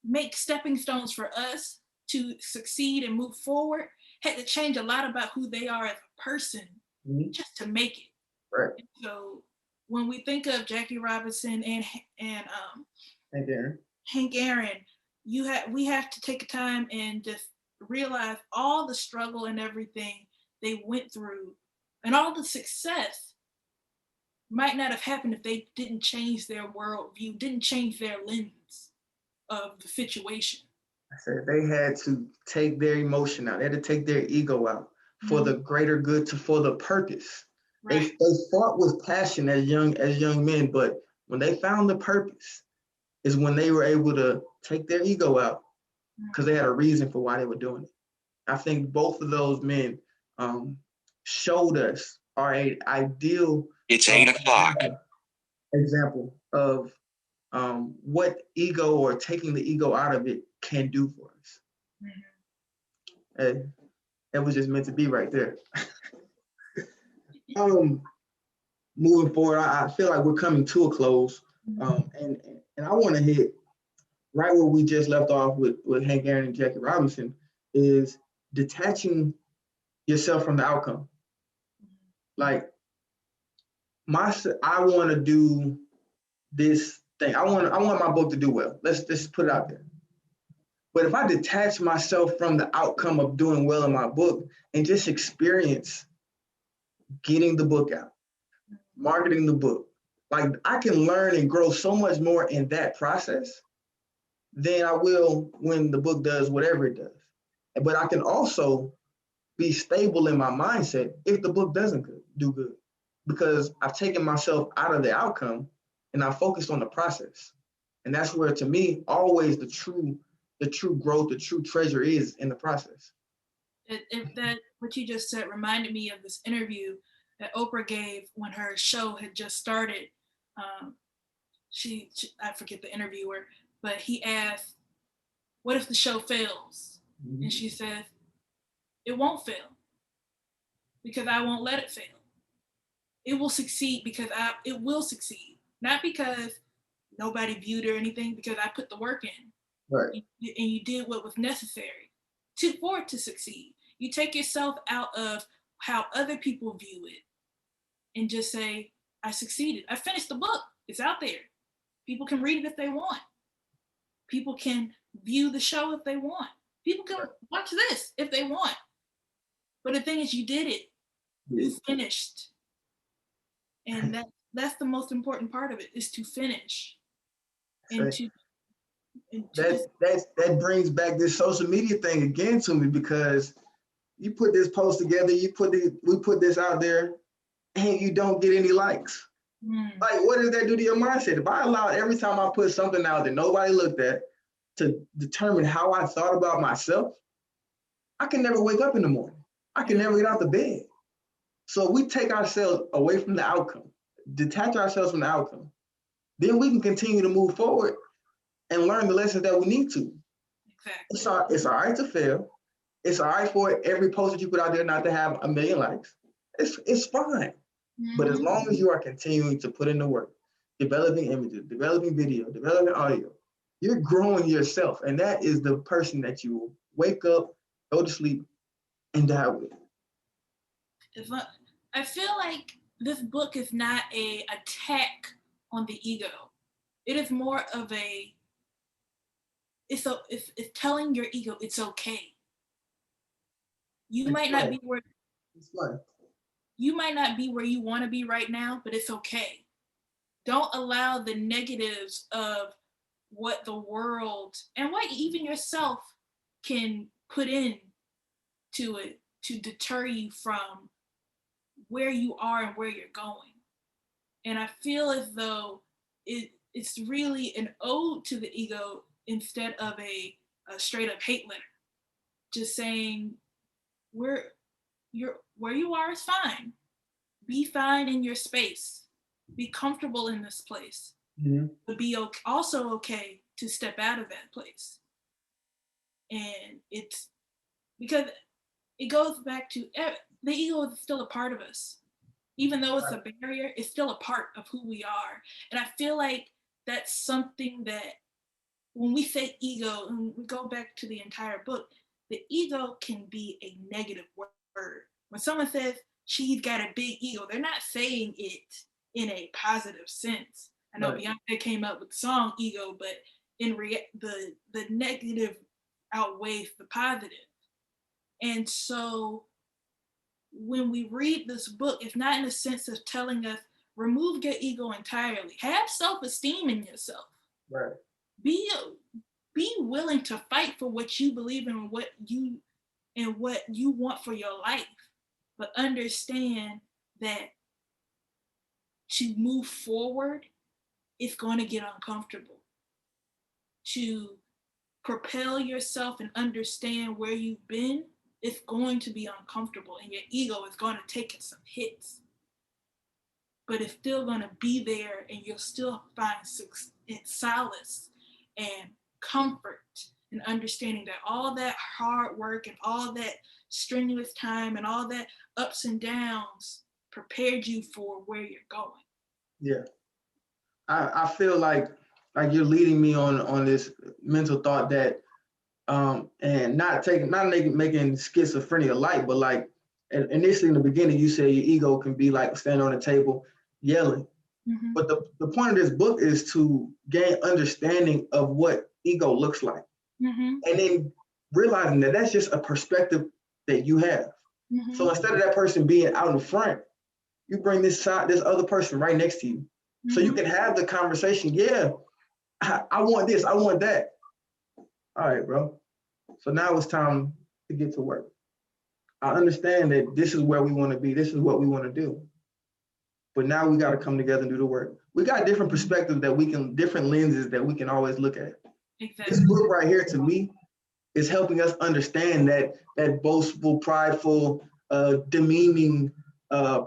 make stepping stones for us to succeed and move forward had to change a lot about who they are as a person just to make it. Right. And so when we think of Jackie Robinson and Hank Aaron, we have to take time and just realize all the struggle and everything they went through, and all the success might not have happened if they didn't change their worldview, didn't change their lens of the situation. I said they had to take their emotion out. They had to take their ego out for the greater good, for the purpose. Right. They fought with passion as young men, but when they found the purpose, is when they were able to take their ego out because they had a reason for why they were doing it. I think both of those men showed us our ideal. It's 8 o'clock. Example of what ego or taking the ego out of it can do for us. And that was just meant to be right there. Moving forward, I feel like we're coming to a close. And I want to hit right where we just left off with Hank Aaron and Jackie Robinson, is detaching yourself from the outcome. Like, I want to do this thing. I want my book to do well. Let's just put it out there. But if I detach myself from the outcome of doing well in my book and just experience getting the book out, marketing the book, like I can learn and grow so much more in that process than I will when the book does whatever it does. But I can also be stable in my mindset if the book doesn't do good, because I've taken myself out of the outcome and I focused on the process. And that's where, to me, always the true growth, the true treasure is in the process. That what you just said reminded me of this interview that Oprah gave when her show had just started. She I forget the interviewer, but he asked, "What if the show fails?" And she said, "It won't fail because I won't let it fail. It will succeed because it will succeed, not because nobody viewed it or anything, because I put the work in." Right. And you did what was necessary for it to succeed. You take yourself out of how other people view it and just say, I succeeded. I finished the book. It's out there. People can read it if they want. People can view the show if they want. People can watch this if they want. But the thing is, you did it. You finished. And that's the most important part of it, is to finish. And that brings back this social media thing again to me, because you put this post together, we put this out there, and you don't get any likes. Like, what does that do to your mindset? If I allowed every time I put something out that nobody looked at to determine how I thought about myself, I can never wake up in the morning. I can never get out of bed. So we take ourselves away from the outcome, detach ourselves from the outcome, then we can continue to move forward and learn the lessons that we need to. Exactly. It's all right to fail. It's all right for every post that you put out there not to have 1 million likes. It's fine. But as long as you are continuing to put in the work, developing images, developing video, developing audio, you're growing yourself. And that is the person that you will wake up, go to sleep, and die with. I feel like this book is not an attack on the ego. It is more of it's telling your ego it's okay. You might not be where you might not be where you want to be right now, but it's okay. Don't allow the negatives of what the world and what even yourself can put in to it to deter you from where you are and where you're going. And I feel as though it's really an ode to the ego instead of a straight up hate letter. Just saying where you are is fine. Be fine in your space. Be comfortable in this place. Mm-hmm. But be also okay to step out of that place. And it's because it goes back to the ego is still a part of us. Even though it's a barrier, it's still a part of who we are. And I feel like that's something that when we say ego, and we go back to the entire book, the ego can be a negative word. When someone says she's got a big ego, they're not saying it in a positive sense. I know Beyonce came up with the song Ego, but in the negative outweighs the positive. And so when we read this book, it's not in the sense of telling us remove your ego entirely. Have self-esteem in yourself. Right. Be willing to fight for what you believe in and what you want for your life. But understand that to move forward, it's going to get uncomfortable. To propel yourself and understand where you've been, it's going to be uncomfortable and your ego is going to take some hits. But it's still going to be there and you'll still find solace and comfort and understanding that all that hard work and all that strenuous time and all that ups and downs prepared you for where you're going. Yeah. I feel like you're leading me on this mental thought that and not making schizophrenia light, but like initially in the beginning you said your ego can be like standing on a table yelling. Mm-hmm. But the point of this book is to gain understanding of what ego looks like. Mm-hmm. And then realizing that that's just a perspective that you have. Mm-hmm. So instead of that person being out in front, you bring this other person right next to you. Mm-hmm. So you can have the conversation. Yeah, I want this, I want that. All right, bro. So now it's time to get to work. I understand that this is where we want to be. This is what we want to do. But now we got to come together and do the work. We got different perspectives different lenses that we can always look at. Exactly. This book right here, to me, is helping us understand that boastful, prideful, demeaning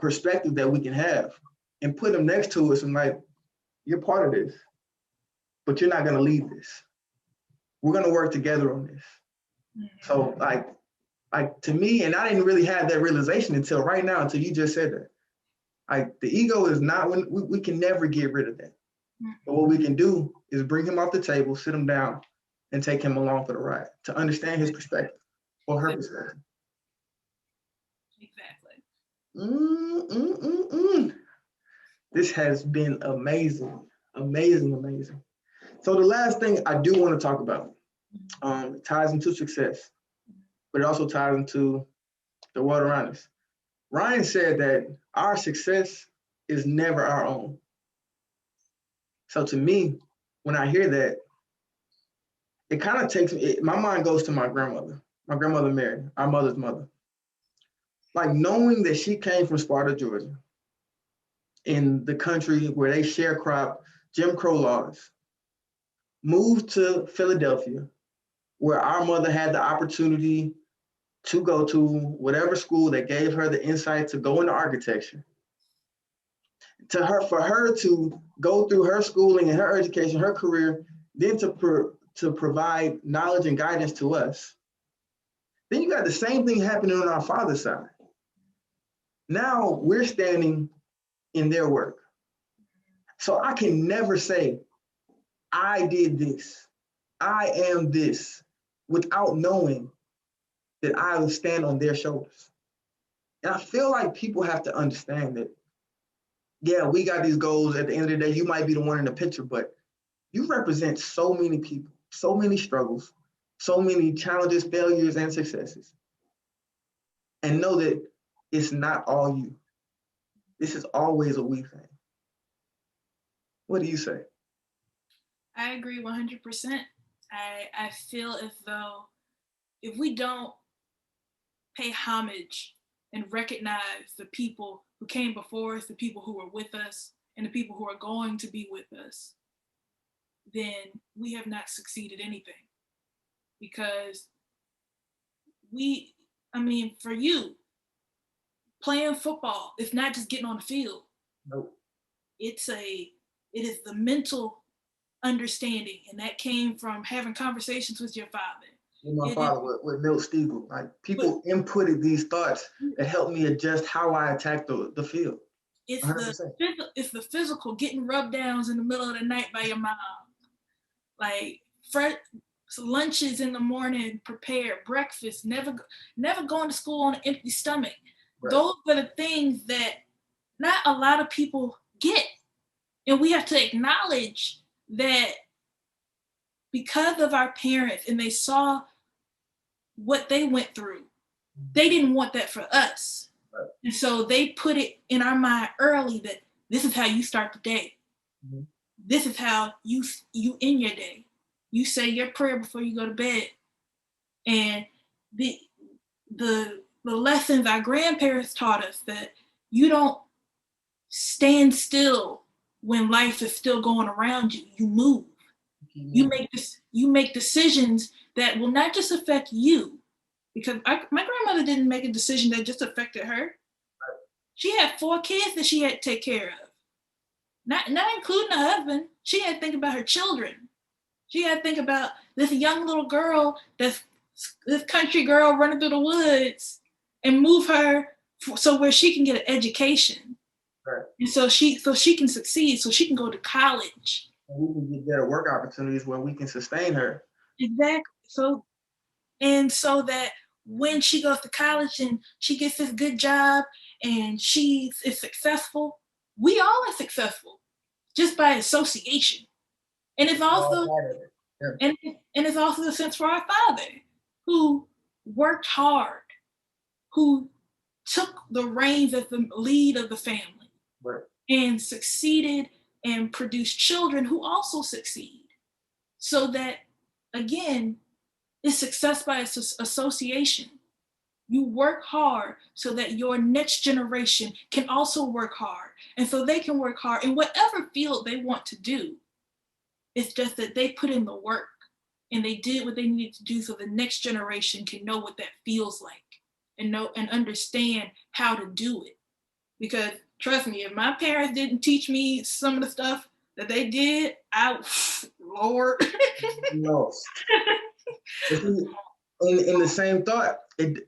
perspective that we can have and put them next to us and like, you're part of this, but you're not going to lead this. We're going to work together on this. Mm-hmm. So like to me, and I didn't really have that realization until right now, until you just said that. Like the ego is not, we can never get rid of that. Mm-hmm. But what we can do is bring him off the table, sit him down, and take him along for the ride to understand his perspective or her perspective. Exactly. This has been amazing, amazing, amazing. So the last thing I do want to talk about ties into success, but it also ties into the world around us. Ryan said that our success is never our own. So to me, when I hear that, it kind of takes me, my mind goes to my grandmother Mary, our mother's mother. Like knowing that she came from Sparta, Georgia, in the country where they sharecrop Jim Crow laws, moved to Philadelphia, where our mother had the opportunity to go to whatever school that gave her the insight to go into architecture. For her to go through her schooling and her education, her career, then to provide knowledge and guidance to us. Then you got the same thing happening on our father's side. Now we're standing in their work. So I can never say, I did this, I am this, without knowing that I will stand on their shoulders. And I feel like people have to understand that, yeah, we got these goals. At the end of the day, you might be the one in the picture, but you represent so many people, so many struggles, so many challenges, failures, and successes. And know that it's not all you. This is always a we thing. What do you say? I agree 100%. I feel as though if we don't pay homage and recognize the people who came before us, the people who were with us, and the people who are going to be with us, then we have not succeeded anything. Because for you, playing football, it's not just getting on the field. Nope. It is the mental understanding, and that came from having conversations with your father. With my father, with Milt Stiegel, like people inputted these thoughts that helped me adjust how I attack the field. It's the physical, getting rub downs in the middle of the night by your mom, like lunches in the morning, prepared breakfast, never going to school on an empty stomach. Right. Those are the things that not a lot of people get, and we have to acknowledge that because of our parents and they saw what they went through, they didn't want that for us. Right. And so they put it in our mind early that this is how you start the day. Mm-hmm. This is how you end your day. You say your prayer before you go to bed. And the lessons our grandparents taught us, that you don't stand still when life is still going around you. You move. Mm-hmm. You make decisions that will not just affect you, because my grandmother didn't make a decision that just affected her. Right. She had 4 kids that she had to take care of, not including her husband. She had to think about her children. She had to think about this young little girl, this country girl running through the woods, and move her so where she can get an education. Right. And so she can succeed, so she can go to college. And we can get better work opportunities where we can sustain her. Exactly. So that when she goes to college and she gets this good job and she is successful, we all are successful just by association. And it's also and it's also the sense for our father, who worked hard, who took the reins as the lead of the family, right, and succeeded and produced children who also succeed. So that, again, it's success by association. You work hard so that your next generation can also work hard. And so they can work hard in whatever field they want to do. It's just that they put in the work and they did what they needed to do so the next generation can know what that feels like and know and understand how to do it. Because trust me, if my parents didn't teach me some of the stuff that they did, Lord. No. In the same thought,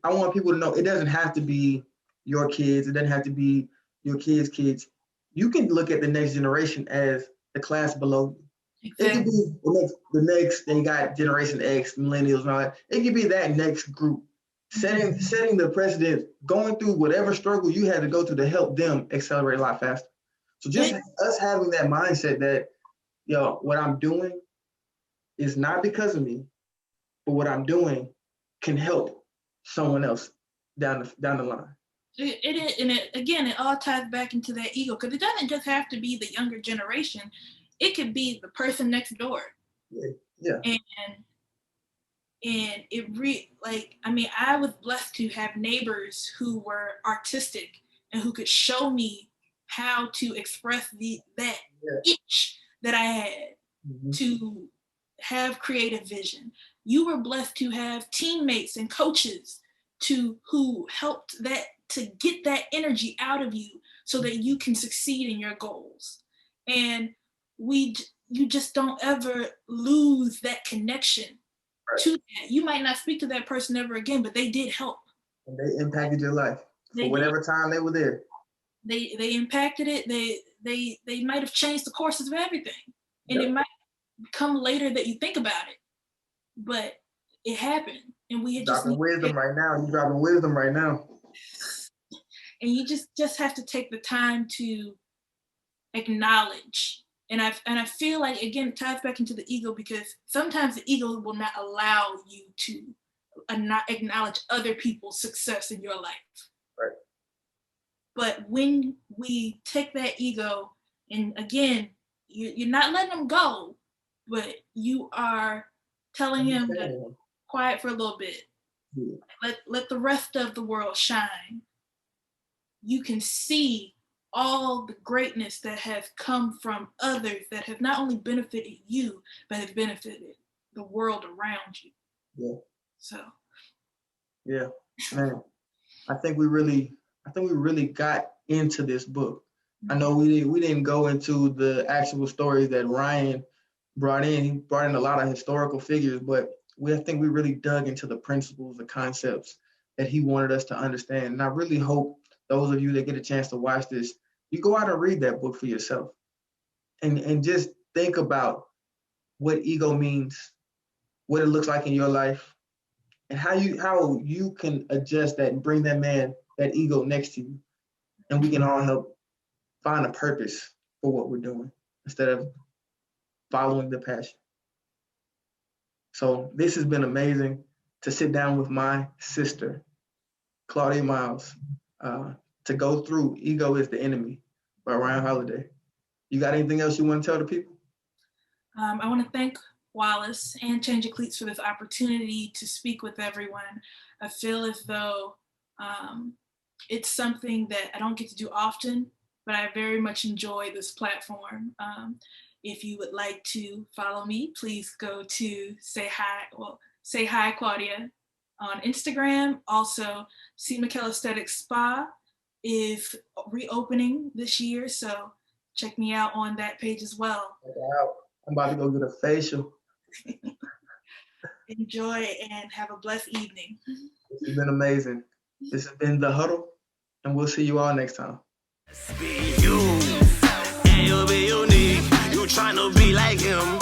I want people to know it doesn't have to be your kids. It doesn't have to be your kids' kids. You can look at the next generation as the class below you. Exactly. It could be the next, they got Generation X, millennials, and all that. It could be that next group. Setting the precedent, going through whatever struggle you had to go through to help them accelerate a lot faster. So just us having that mindset that, what I'm doing is not because of me, but what I'm doing can help someone else down the line. It all ties back into that ego, because it doesn't just have to be the younger generation. It could be the person next door. Yeah. And I was blessed to have neighbors who were artistic and who could show me how to express that itch that I had, mm-hmm, have creative vision. You were blessed to have teammates and coaches who helped to get that energy out of you so that you can succeed in your goals. And you just don't ever lose that connection to that. You might not speak to that person ever again, but they did help. And they impacted your life for whatever time they were there. They impacted it. They might have changed the courses of everything. And it might come later that you think about it. But it happened. And we had dropping wisdom right now. You're dropping wisdom right now. And you just have to take the time to acknowledge. And I feel like, again, it ties back into the ego, because sometimes the ego will not allow you to not acknowledge other people's success in your life. Right. But when we take that ego, and again, you're not letting them go, but you are telling him that quiet for a little bit. Yeah. Let the rest of the world shine. You can see all the greatness that has come from others that have not only benefited you, but have benefited the world around you. Yeah. So. Yeah, man. I think we really got into this book. I know we didn't go into the actual stories that Ryan brought in. He brought in a lot of historical figures, but I think we really dug into the principles, the concepts that he wanted us to understand. And I really hope those of you that get a chance to watch this, you go out and read that book for yourself, and just think about what ego means, what it looks like in your life, and how you can adjust that and bring that ego next to you, and we can all help find a purpose for what we're doing instead of following the passion. So this has been amazing to sit down with my sister, Claudia Miles, to go through Ego is the Enemy by Ryan Holiday. You got anything else you want to tell the people? I want to thank Wallace and Change Your Cleats for this opportunity to speak with everyone. I feel as though it's something that I don't get to do often, but I very much enjoy this platform. If you would like to follow me, please go to Say Hi Claudia on Instagram. Also, C. McKell Aesthetic Spa is reopening this year, so check me out on that page as well. I'm about to go get a facial. Enjoy and have a blessed evening. This has been amazing. This has been The Huddle, and we'll see you all next time. Be you, and you'll be unique. You trying to be like him.